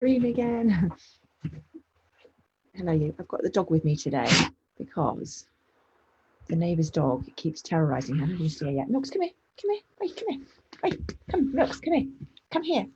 Green again. Hello, you. I've got the dog with me today because the neighbour's dog keeps terrorising her. I haven't see her yet. Milks, come here. Come here. Wait, come here. Wait, come, Milks, come here. Come here.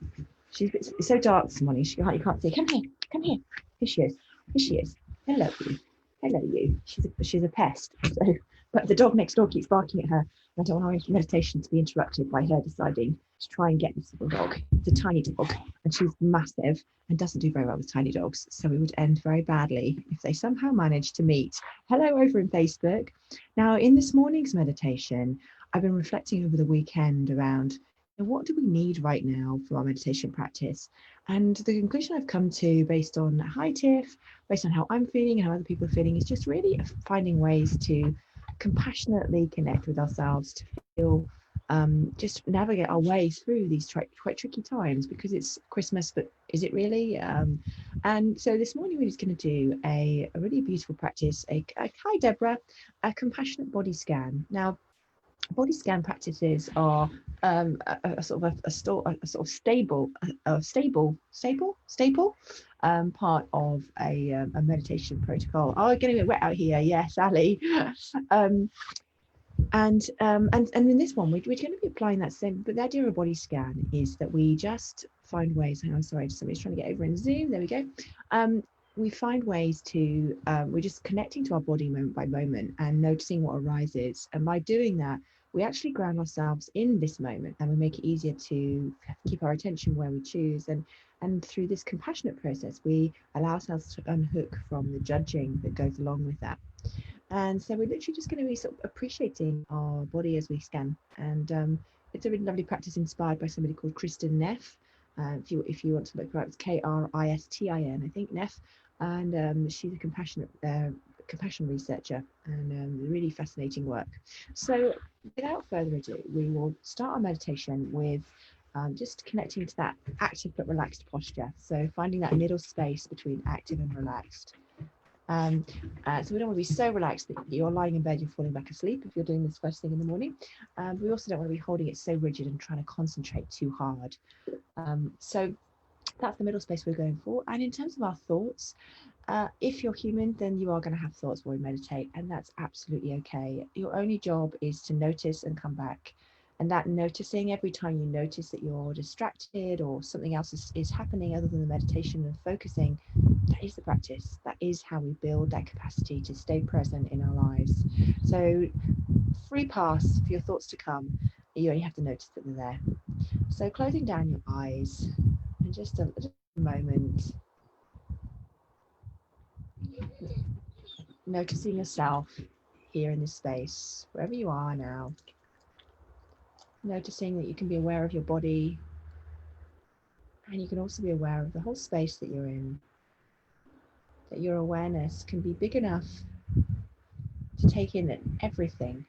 It's so dark this morning. You can't see. Come here. Come here. Here she is. Here she is. Hello, you. Hello, you. She's a pest. So, but the dog next door keeps barking at her. I don't want our meditation to be interrupted by her deciding to try and get this little dog. It's a tiny dog, and she's massive and doesn't do very well with tiny dogs. So it would end very badly if they somehow managed to meet. Hello over in Facebook. Now, in this morning's meditation, I've been reflecting over the weekend around what do we need right now for our meditation practice? And the conclusion I've come to based on hi Tiff, based on how I'm feeling and how other people are feeling, is just really finding ways to compassionately connect with ourselves, to feel just navigate our way through these quite tricky times, because it's Christmas, but is it really? And so this morning we're just going to do a really beautiful practice, hi Deborah, a compassionate body scan. Now, body scan practices are a sort of staple part of a meditation protocol. Oh, getting a bit wet out here. Yes, Ali. And in this one, we're going to be applying that same. But the idea of a body scan is that we just find ways. I'm sorry, somebody's trying to get over in Zoom. There we go. We find ways to. We're just connecting to our body moment by moment and noticing what arises. And by doing that, we actually ground ourselves in this moment, and we make it easier to keep our attention where we choose. And through this compassionate process, we allow ourselves to unhook from the judging that goes along with that. And so we're literally just going to be sort of appreciating our body as we scan. And it's a really lovely practice inspired by somebody called Kristin Neff. If you want to look her up, it's Kristin, I think, Neff. And she's a compassion researcher, and really fascinating work. So without further ado, we will start our meditation with just connecting to that active but relaxed posture. So finding that middle space between active and relaxed. So we don't want to be so relaxed that you're lying in bed, you're falling back asleep if you're doing this first thing in the morning. We also don't want to be holding it so rigid and trying to concentrate too hard. So that's the middle space we're going for. And in terms of our thoughts, if you're human, then you are going to have thoughts while we meditate, and that's absolutely okay. Your only job is to notice and come back. And that noticing, every time you notice that you're distracted or something else is happening other than the meditation and focusing, that is the practice. That is how we build that capacity to stay present in our lives. So free pass for your thoughts to come. You only have to notice that they're there. So closing down your eyes and just a moment, noticing yourself here in this space, wherever you are now. Noticing that you can be aware of your body, and you can also be aware of the whole space that you're in. That your awareness can be big enough to take in everything,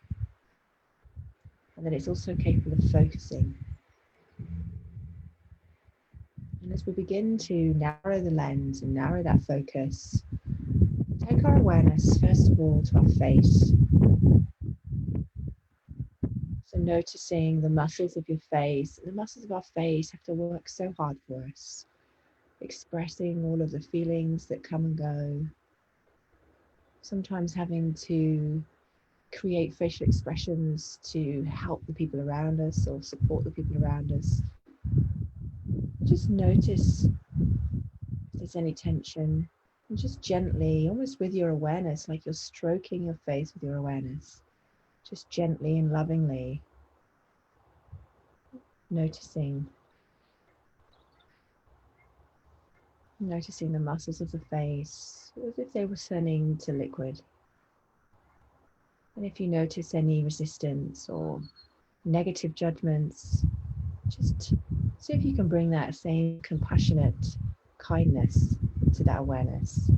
and that it's also capable of focusing. And as we begin to narrow the lens and narrow that focus, take our awareness first of all to our face. So noticing the muscles of your face. The muscles of our face have to work so hard for us, expressing all of the feelings that come and go. Sometimes having to create facial expressions to help the people around us or support the people around us. Just notice if there's any tension, and just gently, almost with your awareness, like you're stroking your face with your awareness, just gently and lovingly noticing the muscles of the face as if they were turning to liquid. And if you notice any resistance or negative judgments, just see if you can bring that same compassionate kindness to that awareness.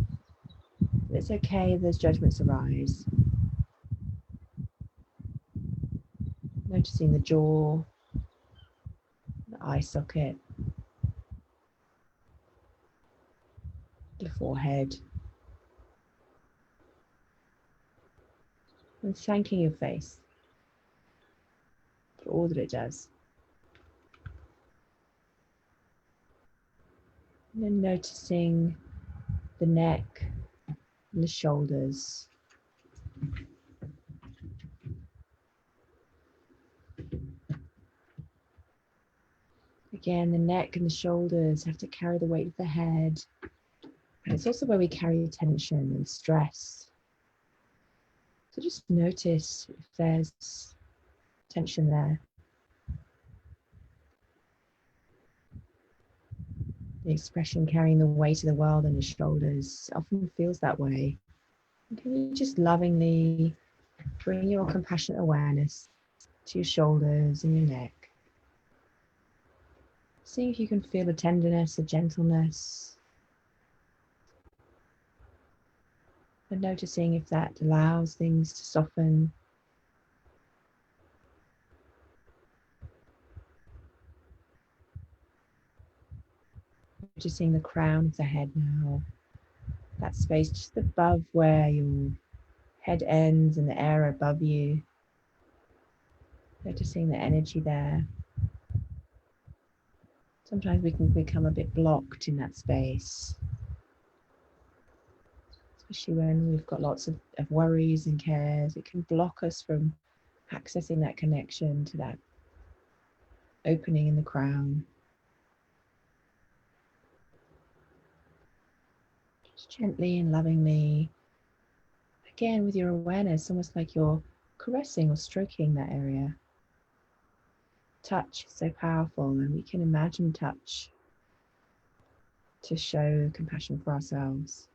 It's okay if those judgments arise. Noticing the jaw, the eye socket, the forehead, and thanking your face for all that it does. And then noticing the neck and the shoulders. Again, the neck and the shoulders have to carry the weight of the head. And it's also where we carry tension and stress. So just notice if there's tension there. The expression carrying the weight of the world on your shoulders often feels that way. And can you just lovingly bring your compassionate awareness to your shoulders and your neck? See if you can feel a tenderness, a gentleness. And noticing if that allows things to soften. Noticing the crown of the head now. That space just above where your head ends and the air above you. Noticing the energy there. Sometimes we can become a bit blocked in that space, especially when we've got lots of worries and cares. It can block us from accessing that connection to that opening in the crown. Just gently and lovingly, again with your awareness, almost like you're caressing or stroking that area. Touch is so powerful, and we can imagine touch to show compassion for ourselves.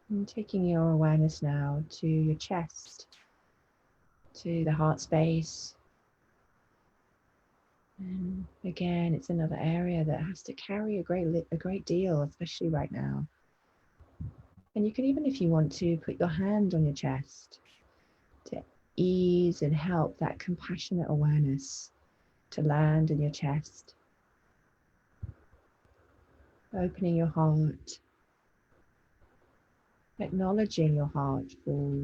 And taking your awareness now to your chest, to the heart space. And again, it's another area that has to carry a great deal, especially right now. And you can, even if you want to, put your hand on your chest to ease and help that compassionate awareness to land in your chest. Opening your heart, acknowledging your heart for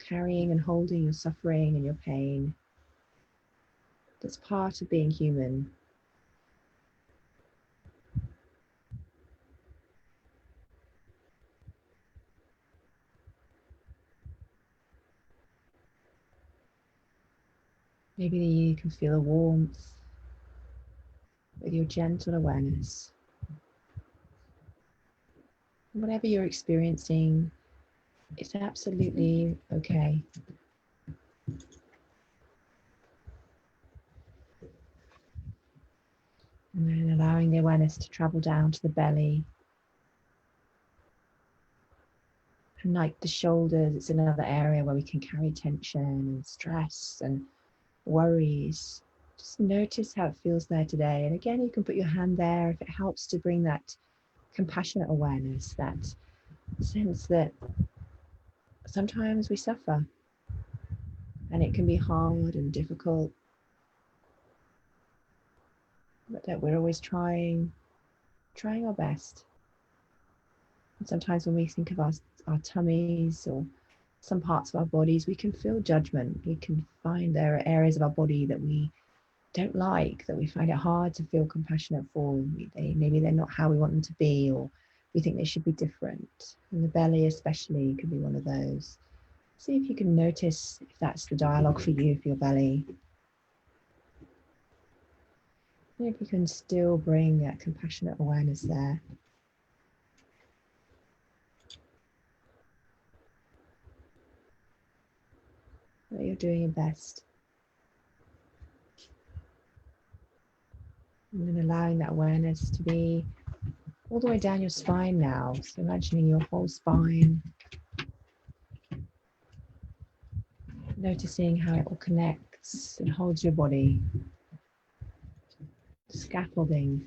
carrying and holding your suffering and your pain. That's part of being human. Maybe you can feel a warmth with your gentle awareness. Whatever you're experiencing, it's absolutely okay. And then allowing the awareness to travel down to the belly. And like the shoulders, it's another area where we can carry tension and stress and worries. Just notice how it feels there today. And again, you can put your hand there if it helps to bring that compassionate awareness, that sense that sometimes we suffer and it can be hard and difficult, but that we're always trying our best. And sometimes when we think of our tummies or some parts of our bodies, we can feel judgment. We can find there are areas of our body that we don't like, that we find it hard to feel compassionate for. Maybe they're not how we want them to be, or we think they should be different. And the belly especially could be one of those. See if you can notice if that's the dialogue for you, for your belly. And if you can still bring that compassionate awareness there. That you're doing your best. And then allowing that awareness to be all the way down your spine now. So imagining your whole spine. Noticing how it all connects and holds your body. Scaffolding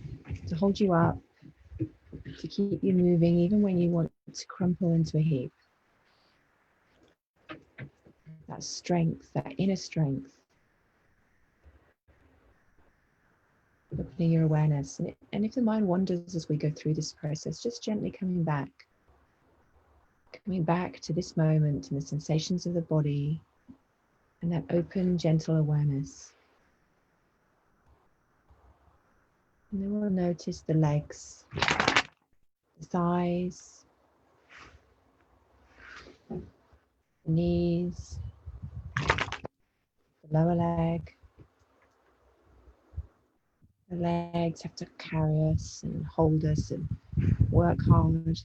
to hold you up, to keep you moving even when you want to crumple into a heap. That strength, that inner strength. Opening your awareness. And if the mind wanders as we go through this process, just gently coming back Coming back to this moment and the sensations of the body and that open, gentle awareness. And then we'll notice the legs, the thighs, the knees, the lower leg. The legs have to carry us and hold us and work hard.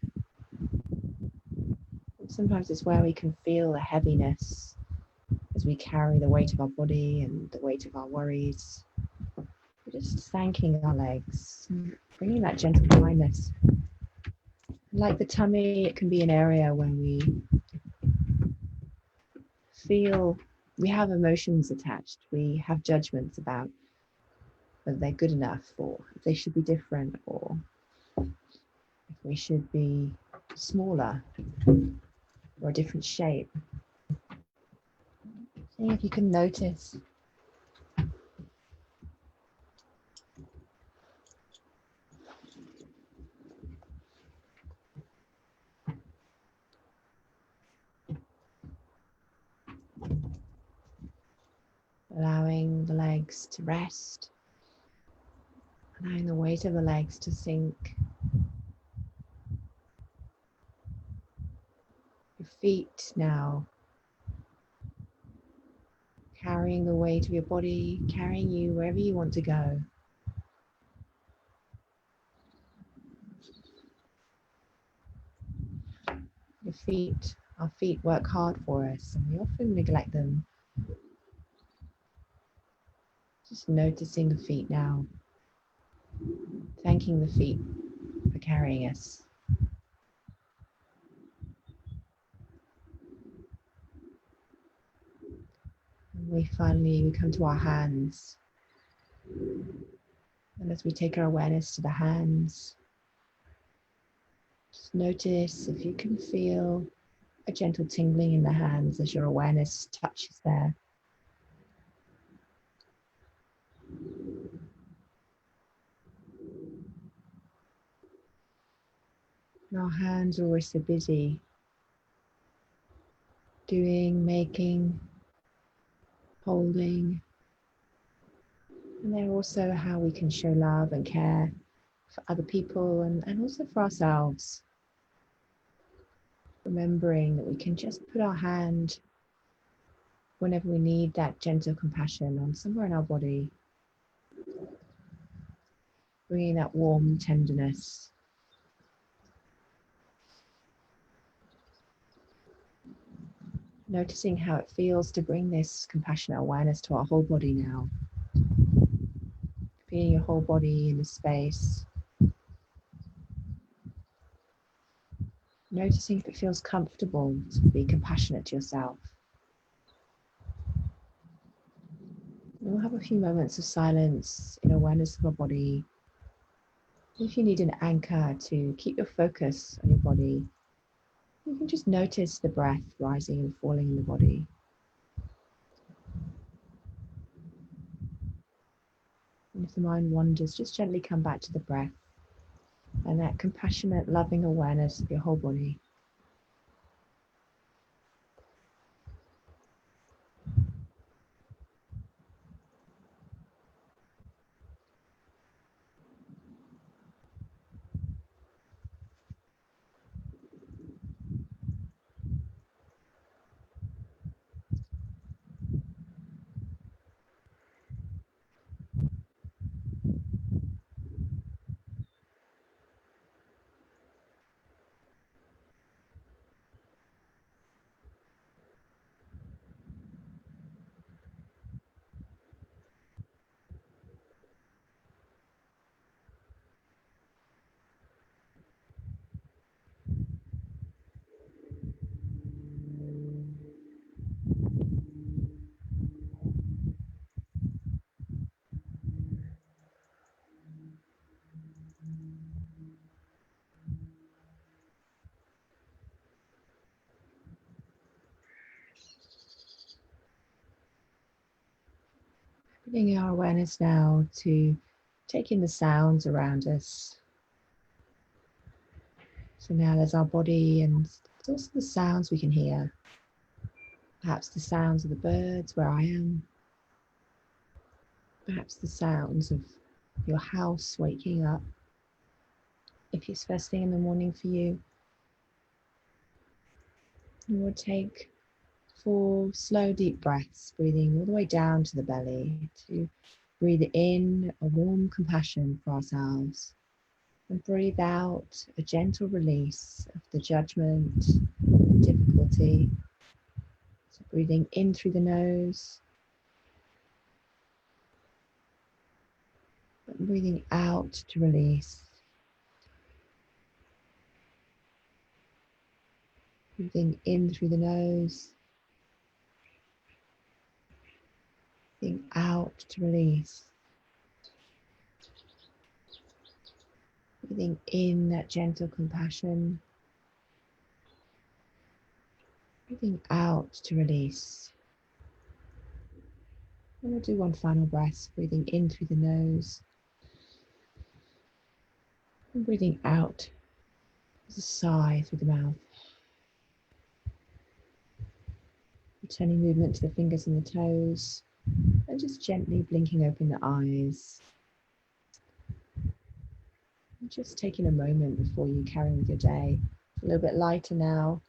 And sometimes it's where we can feel the heaviness as we carry the weight of our body and the weight of our worries. We're just thanking our legs, bringing that gentle kindness. Like the tummy, it can be an area where we feel we have emotions attached. We have judgments about whether they're good enough or if they should be different or if we should be smaller or a different shape. See if you can notice allowing the legs to rest, allowing the weight of the legs to sink. Your feet now carrying the weight of your body, carrying you wherever you want to go. Our feet work hard for us and we often neglect them. Just noticing the feet now, thanking the feet for carrying us. And we come to our hands. And as we take our awareness to the hands, just notice if you can feel a gentle tingling in the hands as your awareness touches there. And our hands are always so busy doing, making, holding. And they're also how we can show love and care for other people and also for ourselves. Remembering that we can just put our hand whenever we need that gentle compassion on somewhere in our body. Bringing that warm tenderness. Noticing how it feels to bring this compassionate awareness to our whole body now. Feeling your whole body in the space. Noticing if it feels comfortable to be compassionate to yourself. And we'll have a few moments of silence in awareness of our body. If you need an anchor to keep your focus on your body, you can just notice the breath rising and falling in the body. And if the mind wanders, just gently come back to the breath and that compassionate, loving awareness of your whole body. Bringing our awareness now to take in the sounds around us. So now there's our body and Also the sounds we can hear. Perhaps the sounds of the birds where I am. Perhaps the sounds of your house waking up. If it's first thing in the morning for you, you will take 4 slow, deep breaths, breathing all the way down to the belly to breathe in a warm compassion for ourselves and breathe out a gentle release of the judgment and difficulty. So breathing in through the nose and breathing out to release. Breathing in through the nose, breathing out to release. Breathing in that gentle compassion, breathing out to release. And we'll do one final breath, breathing in through the nose and breathing out as a sigh through the mouth. Returning movement to the fingers and the toes and just gently blinking open the eyes. And just taking a moment before you carry on with your day. It's a little bit lighter now.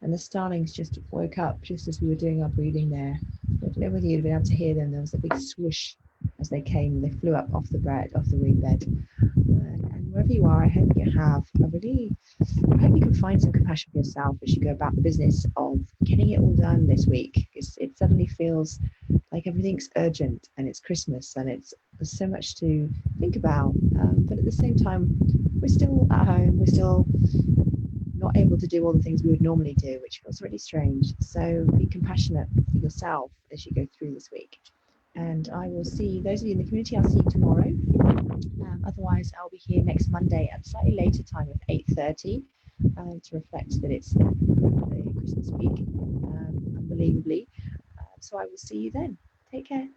And the starlings just woke up just as we were doing our breathing there. I don't know whether you'd been able to hear them. There was a big swoosh as they came. They flew up off the reed bed. And wherever you are, I hope you have I hope you can find some compassion for yourself as you go about the business of getting it all done this week. Because it suddenly feels like everything's urgent and it's Christmas and there's so much to think about. But at the same time, we're still at home. We're still not able to do all the things we would normally do, which feels really strange. So be compassionate for yourself as you go through this week. And I will see those of you in the community. I'll see you tomorrow. Otherwise, I'll be here next Monday at a slightly later time of 8:30 to reflect that it's Christmas week, unbelievably. So I will see you then. Take care.